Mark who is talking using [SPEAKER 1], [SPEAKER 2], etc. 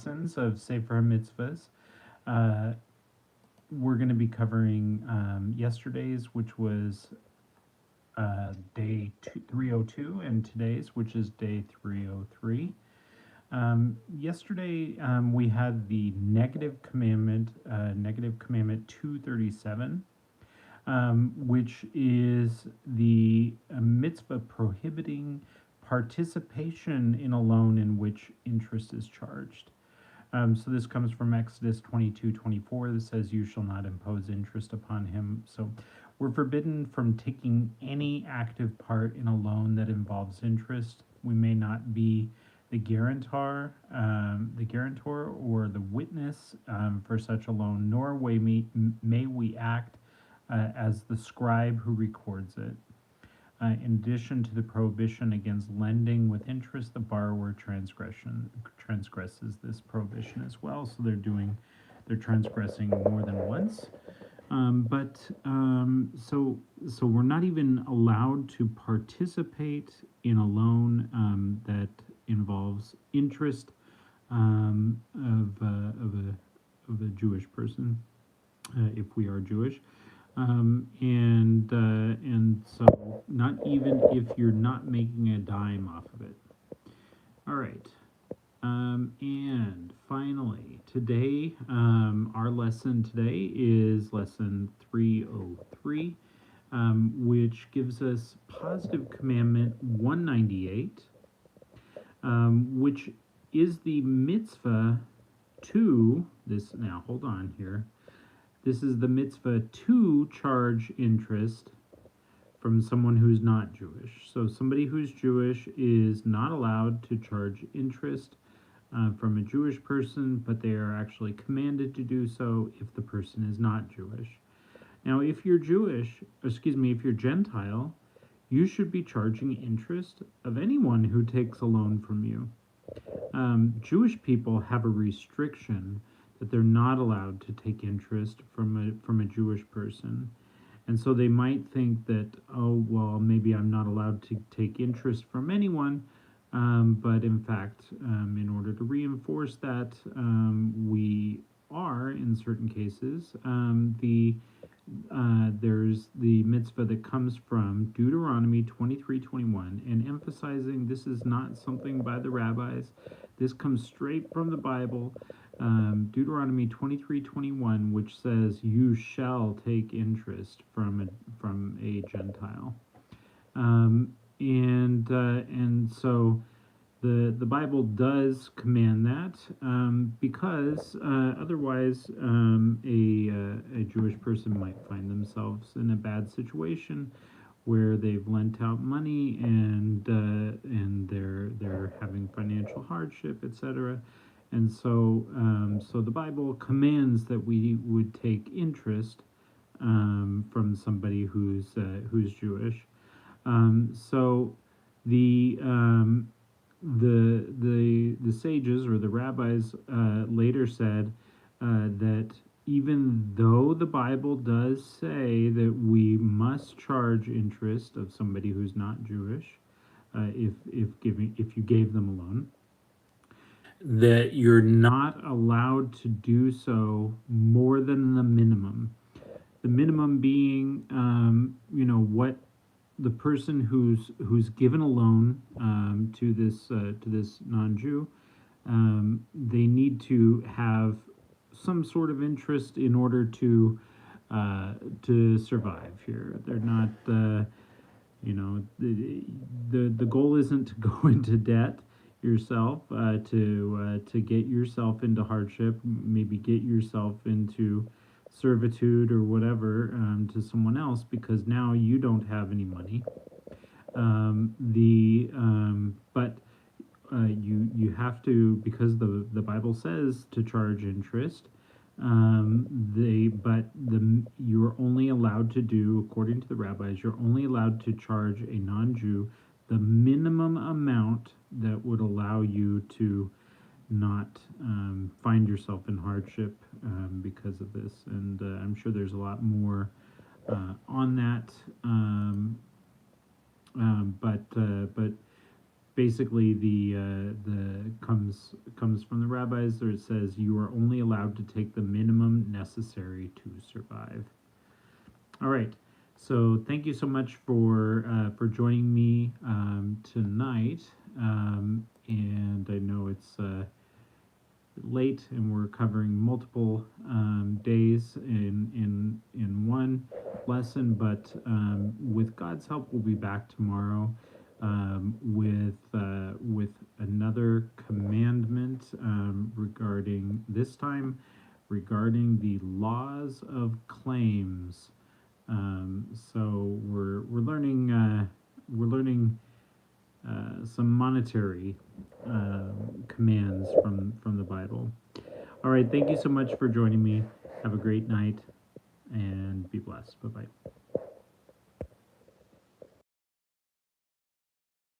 [SPEAKER 1] lessons of Sefer HaMitzvos. We're going to be covering yesterday's, which was day 302, and today's, which is day 303. Yesterday, we had the negative commandment 237, which is the mitzvah prohibiting participation in a loan in which interest is charged. So this comes from Exodus 22:24 that says, "You shall not impose interest upon him." So we're forbidden from taking any active part in a loan that involves interest. We may not be the guarantor or the witness for such a loan, nor may we act as the scribe who records it. In addition to the prohibition against lending with interest, the borrower transgresses this prohibition as well. So they're transgressing more than once. So we're not even allowed to participate in a loan that involves interest of a Jewish person, if we are Jewish. And so not even if you're not making a dime off of it. All right. And finally, today, our lesson today is lesson 303, which gives us positive commandment 198, which is the mitzvah to this. Now, hold on here. This is the mitzvah to charge interest from someone who's not Jewish. So somebody who's Jewish is not allowed to charge interest from a Jewish person, but they are actually commanded to do so if the person is not Jewish. Now, if you're if you're Gentile, you should be charging interest of anyone who takes a loan from you. Jewish people have a restriction that they're not allowed to take interest from a Jewish person. And so they might think that, oh, well, maybe I'm not allowed to take interest from anyone. But in fact, in order to reinforce that, we are, in certain cases, there's the mitzvah that comes from Deuteronomy 23:21, and emphasizing this is not something by the rabbis. This comes straight from the Bible. Deuteronomy 23:21, which says, "You shall take interest from a Gentile," and so the Bible does command that, because otherwise a Jewish person might find themselves in a bad situation where they've lent out money and they're having financial hardship, etc. And so the Bible commands that we would take interest from somebody who's Jewish. So the sages or the rabbis later said that even though the Bible does say that we must charge interest of somebody who's not Jewish, if you gave them a loan, that you're not allowed to do so more than the minimum. The minimum being, what the person who's given a loan to this non-Jew, they need to have some sort of interest in order to survive here. They're not, the goal isn't to go into debt yourself, to get yourself into hardship, maybe get yourself into servitude or whatever to someone else, because now you don't have any money. But you have to, because the Bible says to charge interest. You're only allowed to do, according to the rabbis, you're only allowed to charge a non-Jew the minimum amount that would allow you to not find yourself in hardship because of this. And I'm sure there's a lot more on that. But basically the comes from the rabbis, where it says you are only allowed to take the minimum necessary to survive. All right. So thank you so much for joining me tonight. And I know it's late, and we're covering multiple days in one lesson. But with God's help, we'll be back tomorrow with another commandment regarding regarding the laws of claims. So we're learning some monetary commands from the Bible. All right, thank you so much for joining me. Have a great night and be blessed. Bye bye.